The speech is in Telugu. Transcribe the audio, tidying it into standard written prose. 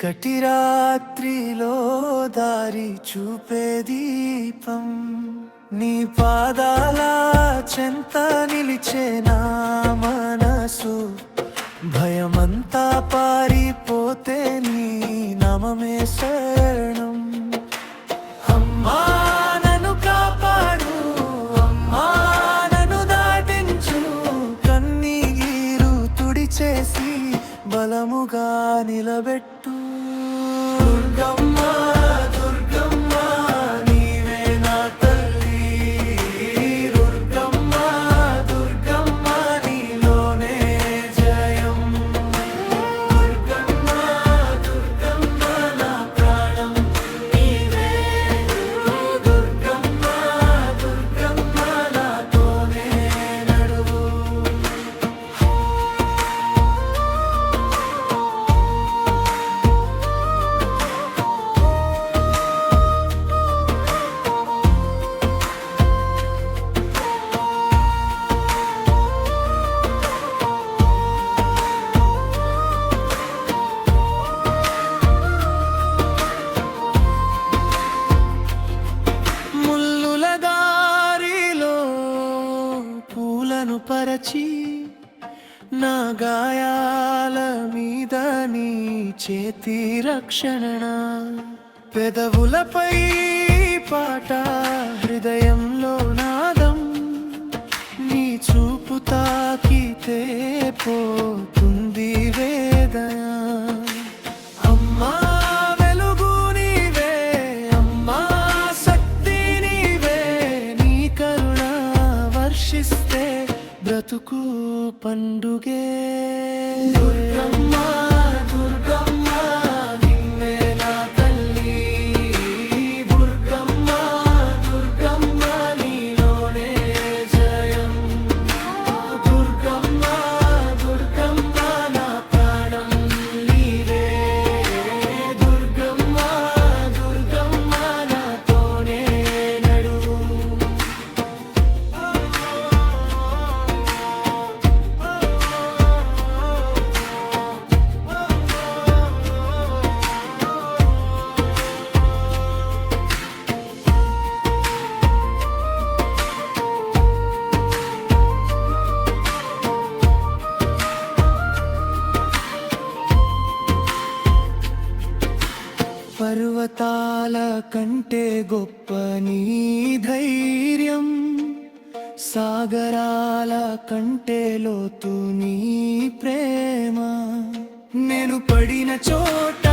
చీకటి రాత్రిలో దారి చూపే దీపం నీ పాదాల చెంత నిలిచే నా మనసు భయమంతా పారిపోతే నీ నామమే శరణం అమ్మా నన్ను కాపాడు అమ్మా నన్ను దాటించు కన్నీరు తుడిచేసి బలముగా నిలబెట్టు దుర్గమ్మ దుర్గమ్మ నీవే నా తల్లి దుర్గమ్మ దుర్గమ్మ నీలోనే జయం దుర్గమ్మ దుర్గమ్మ నా ప్రాణం నీవే దుర్గమ్మ దుర్గమ్మ నాతోనే నడువు ముల్లుల దారిలో పూలను పరచి నా గాయాల మీద నీ చేతి రక్షణ పెదవులపై పాట హృదయంలో నాదం నీ చూపు తాకితే పోతుంది వేదన అమ్మా వెలుగు నీవే అమ్మా శక్తి నీవే నీ కరుణ వర్షిస్తే బ్రతుకు పండుగే దుర్గమ్మ దుర్గమ్మ నిన్నే నా తల్లి దుర్గమ్మ దుర్గమ్మ నీలోనే జయం దుర్గమ్మ దుర్గమ్మ నా ప్రాణం నీవే దుర్గమ్మ దుర్గమ్మ నాతోనే నడువు పర్వతాల కంటే గొప్ప నీ ధైర్యం సాగరాల కంటే లోతు నీ ప్రేమ నేను పడిన చోట